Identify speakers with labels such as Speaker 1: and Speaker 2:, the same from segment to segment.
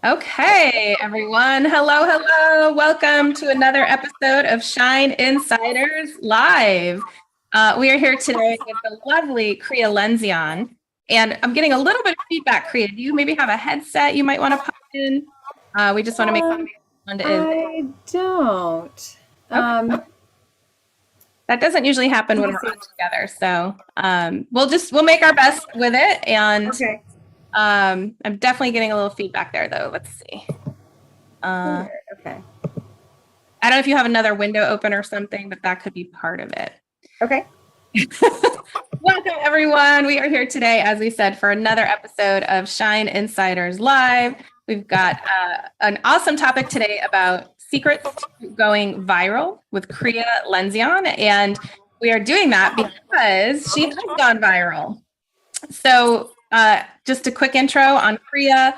Speaker 1: Okay, everyone. Hello, hello. Welcome to another episode of Shine Insiders Live. We are here today with the lovely Kriya Lendzion. And I'm getting a little bit of feedback, Kriya. Do you maybe have a headset you might want to pop in? We just want to make sure
Speaker 2: Um,
Speaker 1: sound is
Speaker 2: I don't.
Speaker 1: okay.
Speaker 2: Um,
Speaker 1: That doesn't usually happen
Speaker 2: Let
Speaker 1: when
Speaker 2: me
Speaker 1: we're
Speaker 2: see.
Speaker 1: on together. So we'll make our best with it. And
Speaker 2: Okay.
Speaker 1: I'm definitely getting a little feedback there, though. Let's see. Uh,
Speaker 2: Weird. Okay.
Speaker 1: I don't know if you have another window open or something, but that could be part of it.
Speaker 2: Okay.
Speaker 1: Welcome, everyone. We are here today, as we said, for another episode of Shine Insiders Live. We've got an awesome topic today about secrets to going viral with Kriya Lendzion. And we are doing that because she has gone viral. So, just a quick intro on Kriya.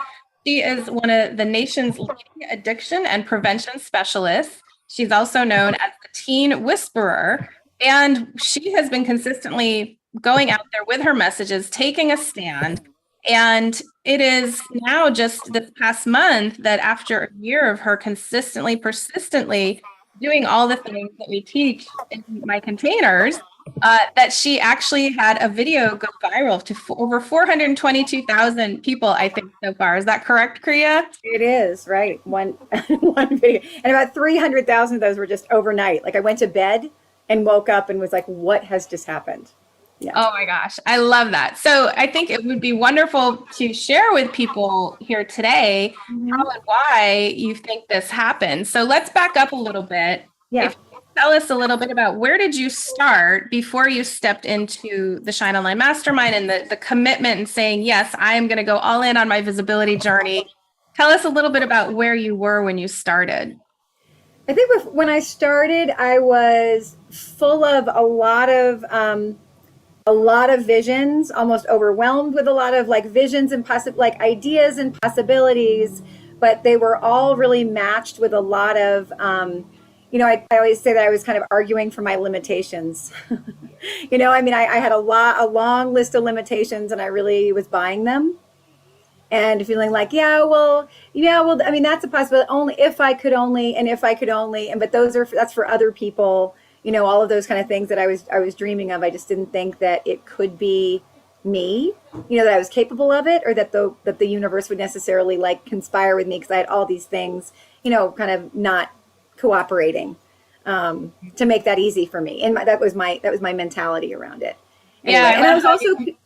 Speaker 1: She is one of the nation's leading addiction and prevention specialists. She's also known as the teen whisperer, and she has been consistently going out there with her messages, taking a stand. And it is now just this past month that after a year of her consistently, persistently doing all the things that we teach in my containers, that she actually had a video go viral to over 422,000 people, I think, so far. Is that correct, Kriya?
Speaker 2: It is, right. One one video. And about 300,000 of those were just overnight. Like I went to bed and woke up and was like, what has just happened? Yeah.
Speaker 1: Oh my gosh, I love that. So I think it would be wonderful to share with people here today how
Speaker 2: Mhm.
Speaker 1: and why you think this happened. So let's back up a little bit.
Speaker 2: Yeah.
Speaker 1: If you could tell us a little bit about where did you start before you stepped into the Shine Online Mastermind and the commitment and saying, yes, I am going to go all in on my visibility journey. Tell us a little bit about where you were when you started.
Speaker 2: I think when I started, I was full of a lot of visions, almost overwhelmed with a lot of like visions and like ideas and possibilities, but they were all really matched with a lot of, I always say that I was kind of arguing for my limitations. I had a long list of limitations and I really was buying them and feeling like, I mean, that's a possibility only if I could only, and if I could only, and, but that's for other people, all of those kind of things that I was dreaming of. I just didn't think that it could be me, that I was capable of it, or that the universe would necessarily like conspire with me because I had all these things, kind of not cooperating, to make that easy for me. And that was my mentality around it.
Speaker 1: Yeah,
Speaker 2: Anyway,
Speaker 1: I
Speaker 2: and I
Speaker 1: love
Speaker 2: was
Speaker 1: how
Speaker 2: also,
Speaker 1: you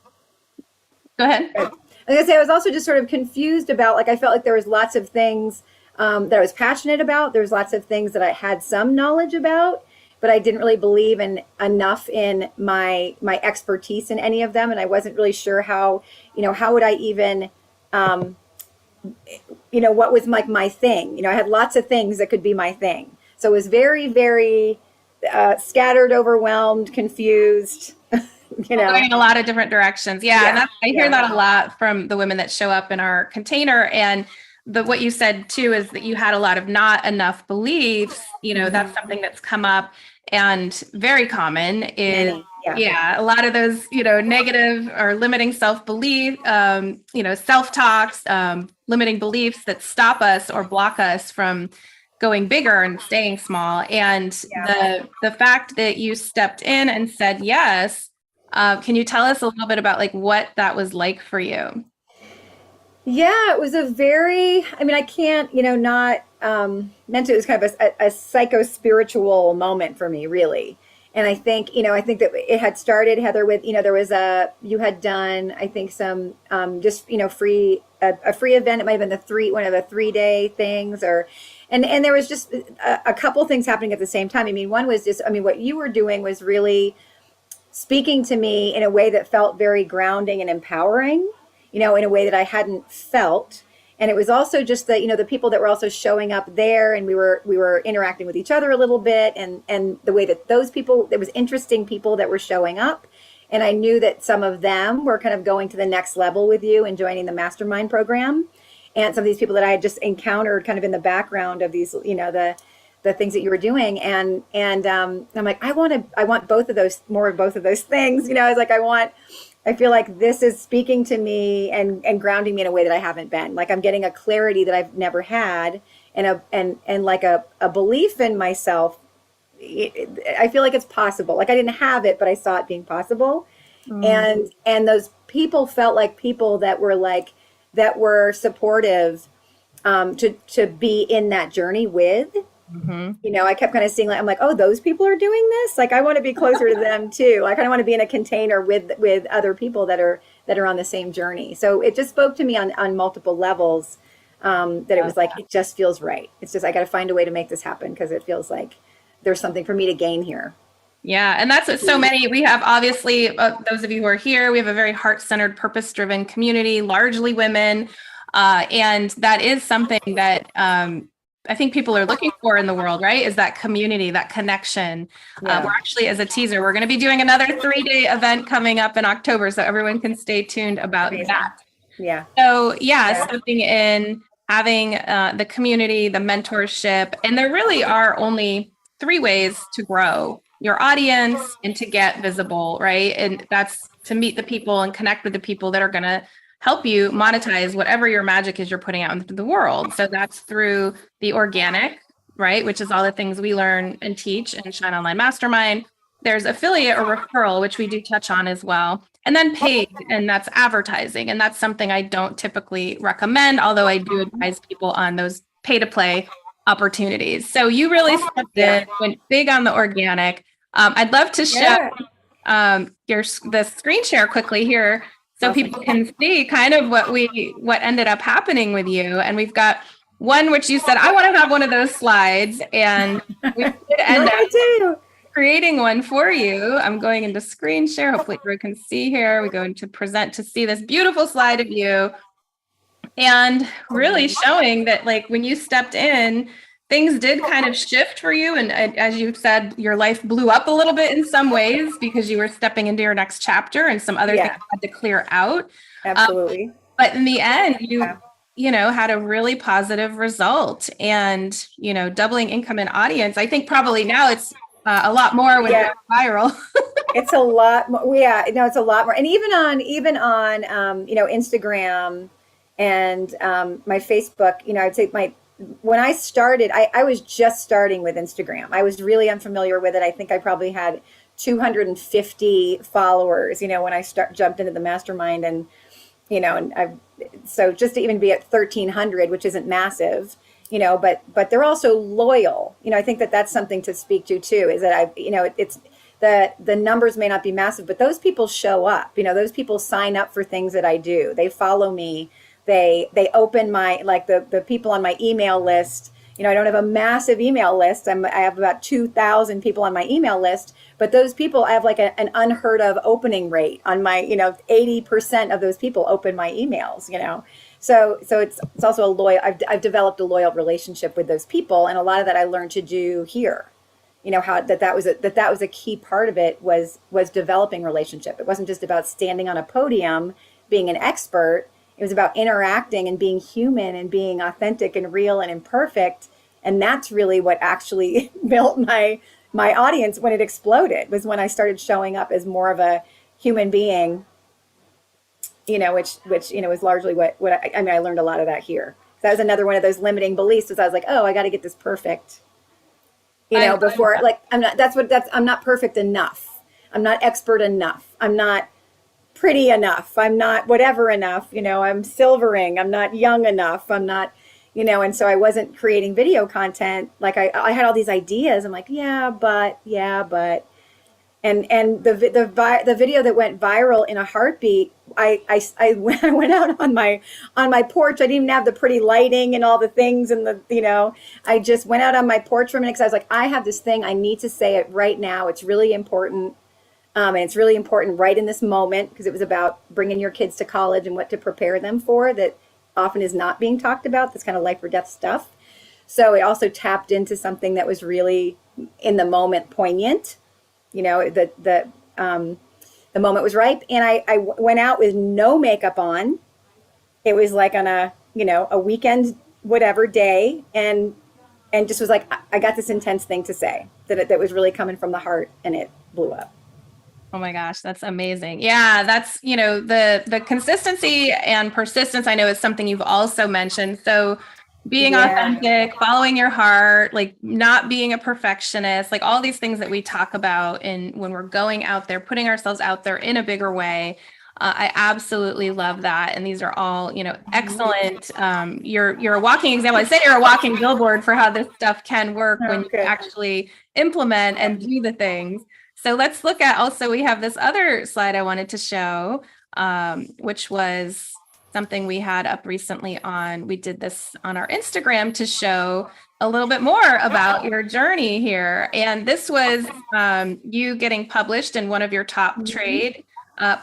Speaker 1: go ahead.
Speaker 2: like I say, I was also just sort of confused about, like, I felt like there was lots of things that I was passionate about. There was lots of things that I had some knowledge about, but I didn't really believe in enough in my expertise in any of them, and I wasn't really sure how would I even, um, what was like my thing. I had lots of things that could be my thing, so it was very, very scattered, overwhelmed, confused. you know,
Speaker 1: Going in a lot of different directions. Yeah, and
Speaker 2: yeah,
Speaker 1: I hear
Speaker 2: yeah.
Speaker 1: that a lot from the women that show up in our container. And what you said too is that you had a lot of not enough beliefs. That's
Speaker 2: Mhm.
Speaker 1: something that's come up and very common is
Speaker 2: Many, yeah.
Speaker 1: yeah, a lot of those, negative or limiting self-belief, self-talks, limiting beliefs that stop us or block us from going bigger and staying small. And
Speaker 2: Yeah.
Speaker 1: the fact that you stepped in and said yes, can you tell us a little bit about like what that was like for you?
Speaker 2: Yeah, it was a very, I mean, I can't, not meant to, it was kind of a psycho spiritual moment for me, really. And I think that it had started, Heather, with, you had done, I think, some just, a free event. It might have been one of the 3 day things and there was just a couple things happening at the same time. I mean, one was just, I mean, what you were doing was really speaking to me in a way that felt very grounding and empowering, in a way that I hadn't felt. And it was also just the people that were also showing up there, and we were interacting with each other a little bit, and the way that those people, it was interesting people that were showing up. And I knew that some of them were kind of going to the next level with you and joining the mastermind program. And some of these people that I had just encountered kind of in the background of these, the things that you were doing, and I'm like, I want both of those, more of both of those things. I was like, I want I feel like this is speaking to me and grounding me in a way that I haven't been. Like I'm getting a clarity that I've never had, and like a belief in myself. I feel like it's possible. Like I didn't have it, but I saw it being possible.
Speaker 1: Mm,
Speaker 2: And those people felt like people that were that were supportive, to be in that journey with.
Speaker 1: mhm.
Speaker 2: I kept kind of seeing, like, I'm like, oh, those people are doing this. Like, I want to be closer to them too. I kind of want to be in a container with other people that are on the same journey. So it just spoke to me on multiple levels. That it was like, it just feels right. It's just, I got to find a way to make this happen because it feels like there's something for me to gain here.
Speaker 1: Yeah, and that's what so many, we have obviously, those of you who are here, we have a very heart-centered, purpose-driven community, largely women. And that is something that I think people are looking for in the world, right? Is that community, that connection.
Speaker 2: Yeah.
Speaker 1: We're actually, as a teaser, we're going to be doing another 3-day event coming up in October. So everyone can stay tuned about
Speaker 2: Amazing.
Speaker 1: that.
Speaker 2: Yeah.
Speaker 1: So yeah, stepping in, having the community, the mentorship, and there really are only 3 ways to grow your audience and to get visible, right? And that's to meet the people and connect with the people that are going to help you monetize whatever your magic is you're putting out into the world. So that's through the organic, right? Which is all the things we learn and teach in Shine Online Mastermind. There's affiliate or referral, which we do touch on as well. And then paid, and that's advertising. And that's something I don't typically recommend, although I do advise people on those pay to play opportunities. So you really stepped in, went big on the organic. I'd love to share the screen share quickly here so people can see kind of what ended up happening with you. And we've got one which you said, I want to have one of those slides. And we did end up creating one for you. I'm going into screen share. Hopefully everyone can see here. We go into present to see this beautiful slide of you. And really showing that, like, when you stepped in, things did kind of shift for you. And as you said, your life blew up a little bit in some ways because you were stepping into your next chapter and some other things had to clear out.
Speaker 2: Absolutely.
Speaker 1: But in the end, you know, had a really positive result and, you know, doubling income and audience. I think probably now it's a lot more when it's viral.
Speaker 2: It's a lot more. Yeah, no, it's a lot more. And even on, Instagram and my Facebook, I'd say when I started, I was just starting with Instagram. I was really unfamiliar with it. I think I probably had 250 followers, when I jumped into the mastermind, and so just to even be at 1,300, which isn't massive, but they're also loyal. I think that's something to speak to too, is that it's the numbers may not be massive, but those people show up. Those people sign up for things that I do. They follow me. They open the people on my email list. I don't have a massive email list. I have about 2,000 people on my email list, but those people, I have like an unheard of opening rate on my, 80% of those people open my emails, So it's also a loyal, I've developed a loyal relationship with those people. And a lot of that I learned to do here, how that was a key part of it was developing relationship. It wasn't just about standing on a podium, being an expert. It was about interacting and being human and being authentic and real and imperfect. And that's really what actually built my audience when it exploded, was when I started showing up as more of a human being, which is largely what I learned a lot of that here. That was another one of those limiting beliefs, was I was like, oh, I got to get this perfect, before, I'm not perfect enough. I'm not expert enough. I'm not pretty enough. I'm not whatever enough, I'm silvering. I'm not young enough. I'm not, and so I wasn't creating video content. Like I had all these ideas. I'm like, yeah, but, and the video that went viral in a heartbeat, I went out on my porch. I didn't even have the pretty lighting and all the things, and I just went out on my porch for a minute because I was like, I have this thing. I need to say it right now. It's really important. And it's really important right in this moment, because it was about bringing your kids to college and what to prepare them for, that often is not being talked about, this kind of life or death stuff. So it also tapped into something that was really in the moment poignant. The moment was ripe, and I went out with no makeup on. It was like on a weekend, whatever day, and just was like, I got this intense thing to say that was really coming from the heart, and it blew up.
Speaker 1: Oh my gosh, that's amazing. Yeah, that's, the consistency and persistence I know is something you've also mentioned. So being authentic, following your heart, like not being a perfectionist, like all these things that we talk about in when we're going out there, putting ourselves out there in a bigger way. I absolutely love that. And these are all, excellent. You're a walking example. I said you're a walking billboard for how this stuff can work when you actually implement and do the things. So let's look at also, we have this other slide I wanted to show, which was something we had up recently we did this on our Instagram to show a little bit more about your journey here. And this was you getting published in one of your top trade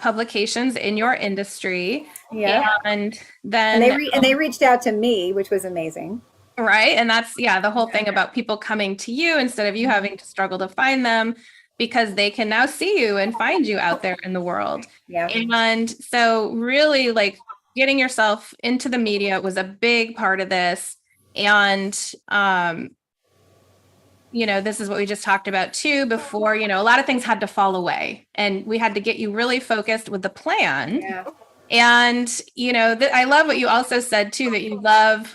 Speaker 1: publications in your industry.
Speaker 2: Yeah.
Speaker 1: And then
Speaker 2: they reached out to me, which was amazing.
Speaker 1: Right. And that's, the whole thing about people coming to you instead of you having to struggle to find them, because they can now see you and find you out there in the world.
Speaker 2: Yeah.
Speaker 1: And so really like getting yourself into the media was a big part of this. And, this is what we just talked about too before, a lot of things had to fall away and we had to get you really focused with the plan.
Speaker 2: Yeah.
Speaker 1: And, I love what you also said too, that you love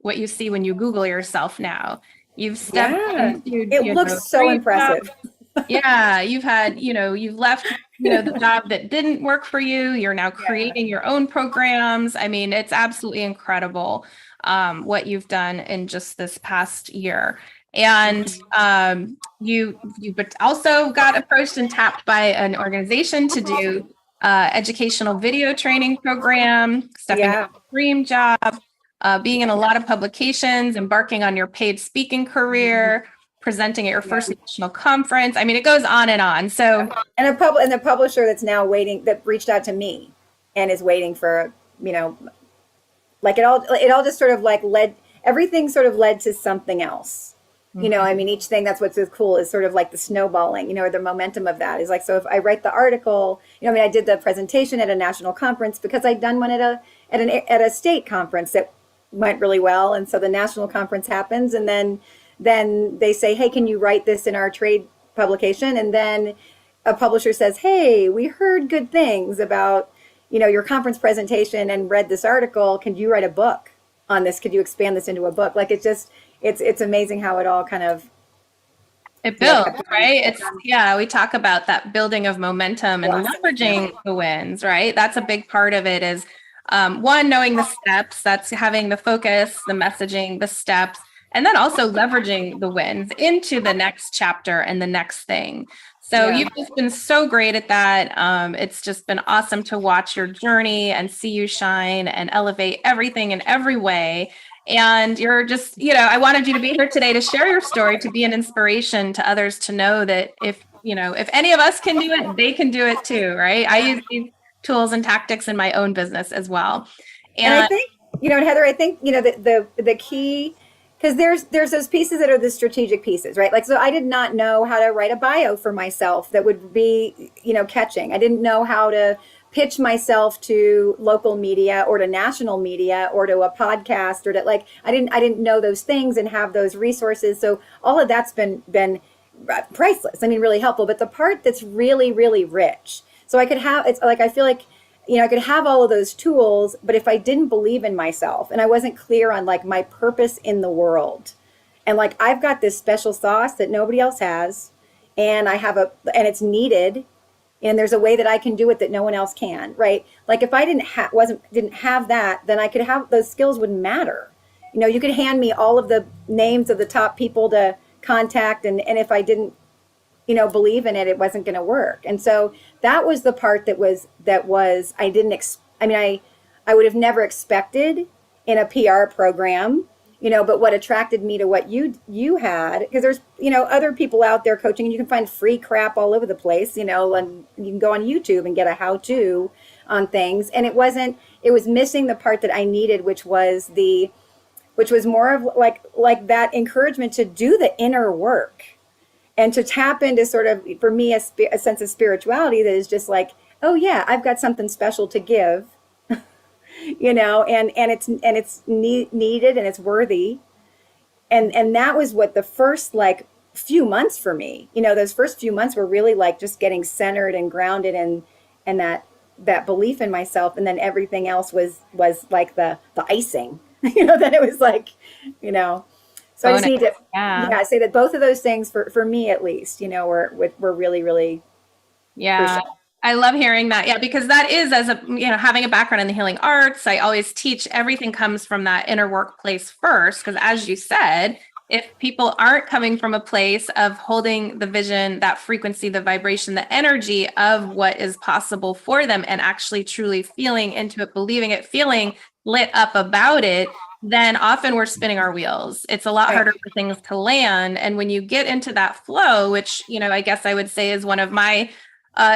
Speaker 1: what you see when you Google yourself now. You've stepped into,
Speaker 2: it looks so impressive.
Speaker 1: Yeah, you've had, you've left, the job that didn't work for you. You're now creating your own programs. I mean, it's absolutely incredible what you've done in just this past year. And you also got approached and tapped by an organization to do educational video training program, stepping up a dream job, being in a lot of publications, embarking on your paid speaking career, presenting at your first national conference. I mean, it goes on and on. So,
Speaker 2: and the publisher that's now waiting, that reached out to me and is waiting for, like it all just sort of like everything sort of led to something else. I mean, each thing, that's what's so cool, is sort of like the snowballing, or the momentum of that is like, so if I write the article, I did the presentation at a national conference because I'd done one at a state conference that went really well. And so the national conference happens, and then they say, hey, can you write this in our trade publication? And then a publisher says, hey, we heard good things about, your conference presentation and read this article. Can you write a book on this? Could you expand this into a book? Like, it's amazing how it all kind of
Speaker 1: builds, right? We talk about that building of momentum and leveraging the wins, right? That's a big part of it is one, knowing the steps, that's having the focus, the messaging, the steps, and then also leveraging the wins into the next chapter and the next thing. So you've just been so great at that. It's just been awesome to watch your journey and see you shine and elevate everything in every way. And you're just, I wanted you to be here today to share your story, to be an inspiration to others, to know that if any of us can do it, they can do it too, right? I use these tools and tactics in my own business as well.
Speaker 2: And I think, Heather, I think, the key, because there's those pieces that are the strategic pieces, right? Like, so I did not know how to write a bio for myself that would be, catching. I didn't know how to pitch myself to local media or to national media or to a podcast, or to I didn't know those things and have those resources. So all of that's been priceless. I mean, really helpful. But the part that's really, really rich. So I could have, it's like, I feel like, I could have all of those tools, but if I didn't believe in myself and I wasn't clear on like my purpose in the world, and like, I've got this special sauce that nobody else has, and and it's needed, and there's a way that I can do it that no one else can, right? Like, if I didn't have that, then I could have, those skills wouldn't matter. You could hand me all of the names of the top people to contact, and if I didn't, believe in it, it wasn't going to work. And so that was the part that was I would have never expected in a PR program, but what attracted me to what you had, because there's, other people out there coaching, and you can find free crap all over the place, and you can go on YouTube and get a how-to on things. And it was missing the part that I needed, which was more of like that encouragement to do the inner work and to tap into sort of, for me, a sense of spirituality that is just like, oh yeah, I've got something special to give. And it's needed and it's worthy. And that was what the first few months for me. Those first few months were really like just getting centered and grounded and that belief in myself, and then everything else was like the icing. Then it was like, so I just need to say that both of those things for me at least, were really, really crucial.
Speaker 1: I love hearing that. Yeah, because that is, as a, having a background in the healing arts, I always teach everything comes from that inner workplace first. Because as you said, if people aren't coming from a place of holding the vision, that frequency, the vibration, the energy of what is possible for them, and actually truly feeling into it, believing it, feeling lit up about it, then often we're spinning our wheels. It's a lot harder for things to land. And when you get into that flow, which, I guess I would say is one of my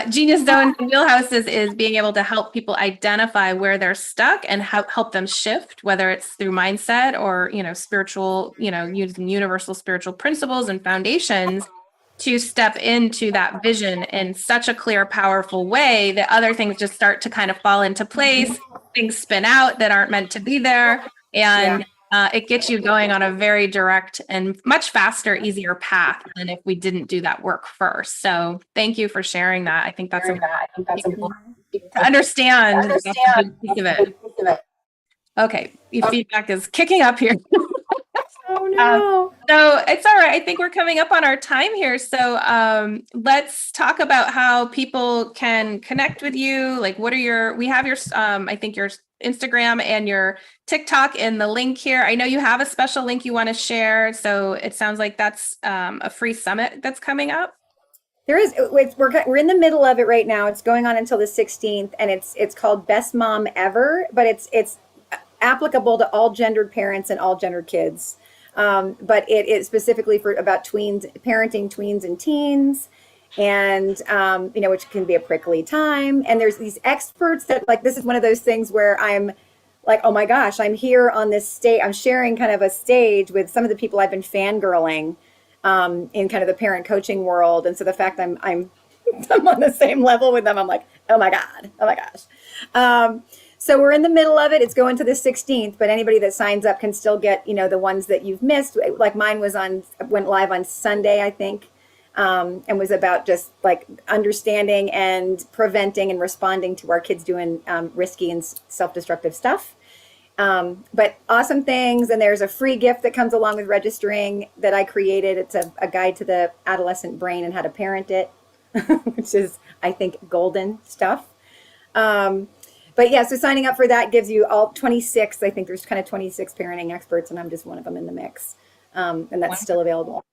Speaker 1: genius zones and wheelhouses, is being able to help people identify where they're stuck and help them shift, whether it's through mindset or, spiritual, using universal spiritual principles and foundations to step into that vision in such a clear, powerful way that other things just start to kind of fall into place. Things spin out that aren't meant to be there. And it gets you going on a very direct and much faster, easier path than if we didn't do that work first. So thank you for sharing that. I think that's important to understand. That's a big piece of it. Okay, your feedback is kicking up here.
Speaker 2: Oh no.
Speaker 1: So it's all right. I think we're coming up on our time here. So let's talk about how people can connect with you. Like, we have your, I think your Instagram and your TikTok in the link here. I know you have a special link you want to share. So it sounds like that's a free summit that's coming up.
Speaker 2: There is. We're in the middle of it right now. It's going on until the 16th, and it's called Best Mom Ever, but it's applicable to all gendered parents and all gendered kids. But it is specifically about parenting tweens and teens, and which can be a prickly time. And there's these experts that, like, this is one of those things where I'm like, oh my gosh, I'm here on this stage. I'm sharing kind of a stage with some of the people I've been fangirling in kind of the parent coaching world. And so the fact I'm on the same level with them, I'm like, oh my gosh. So we're in the middle of it. It's going to the 16th, but anybody that signs up can still get, the ones that you've missed. Like mine went live on Sunday, I think, and was about just like understanding and preventing and responding to our kids doing risky and self-destructive stuff. But awesome things. And there's a free gift that comes along with registering that I created. It's a guide to the adolescent brain and how to parent it, which is, I think, golden stuff. But yeah, so signing up for that gives you all 26. I think there's kind of 26 parenting experts, and I'm just one of them in the mix. And that's still available.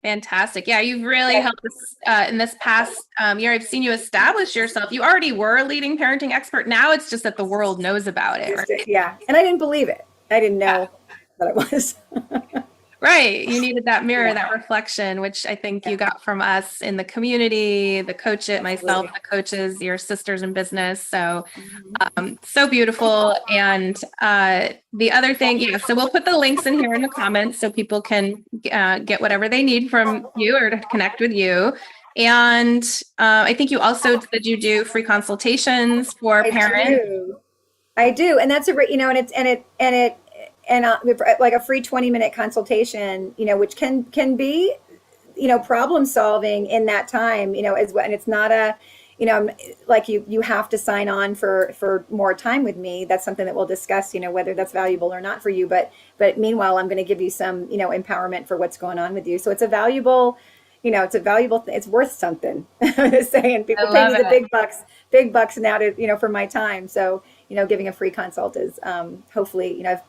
Speaker 1: Fantastic. Yeah, you've really helped us in this past year. I've seen you establish yourself. You already were a leading parenting expert. Now it's just that the world knows about it. Right?
Speaker 2: Yeah. And I didn't believe it. I didn't know what it was.
Speaker 1: Right. You needed that mirror, that reflection, which I think you got from us in the community, the myself, the coaches, your sisters in business. So, so beautiful. And the other thing, so we'll put the links in here in the comments so people can get whatever they need from you or to connect with you. And I think you also said you do free consultations for parents.
Speaker 2: I do. And that's and like a free 20-minute consultation, which can be, problem solving in that time, as well. And it's not like you have to sign on for more time with me. That's something that we'll discuss, whether that's valuable or not for you. But meanwhile, I'm going to give you some, empowerment for what's going on with you. So it's a valuable, it's worth something. Saying people pay me the big bucks now to, for my time. So, giving a free consult is hopefully, I've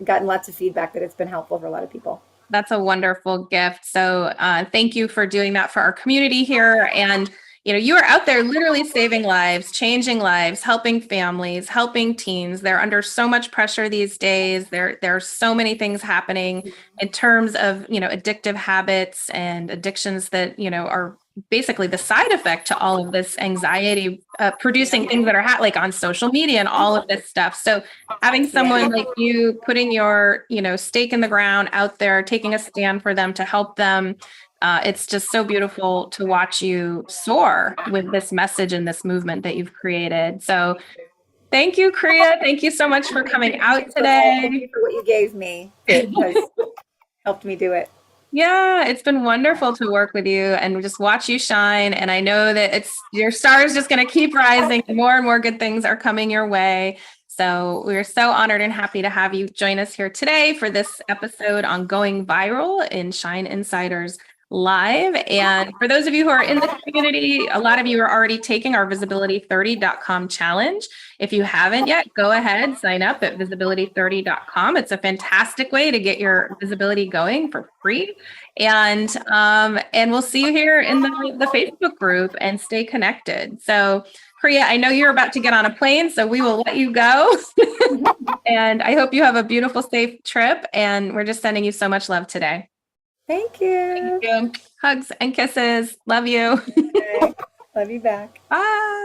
Speaker 2: gotten lots of feedback that it's been helpful for a lot of people.
Speaker 1: That's a wonderful gift. So thank you for doing that for our community here. And, you are out there literally saving lives, changing lives, helping families, helping teens. They're under so much pressure these days. There are so many things happening in terms of, addictive habits and addictions that, are basically the side effect to all of this anxiety producing things that are like on social media and all of this stuff. So having someone like you putting your, stake in the ground out there, taking a stand for them to help them. It's just so beautiful to watch you soar with this message and this movement that you've created. So thank you, Kriya. Thank you so much for coming out today.
Speaker 2: Thank you for what you gave me. It has helped me do it.
Speaker 1: Yeah, it's been wonderful to work with you and just watch you shine. And I know that your star is just going to keep rising. More and more good things are coming your way. So we're so honored and happy to have you join us here today for this episode on going viral in Shine Insiders Live. And for those of you who are in the community, a lot of you are already taking our visibility30.com challenge. If you haven't yet, go ahead, sign up at visibility30.com. It's a fantastic way to get your visibility going for free. And we'll see you here in the Facebook group, and stay connected. So Kriya, I know you're about to get on a plane, so we will let you go. And I hope you have a beautiful, safe trip. And we're just sending you so much love today.
Speaker 2: Thank you.
Speaker 1: Thank you. Hugs and kisses. Love you.
Speaker 2: Okay. Love you back.
Speaker 1: Bye.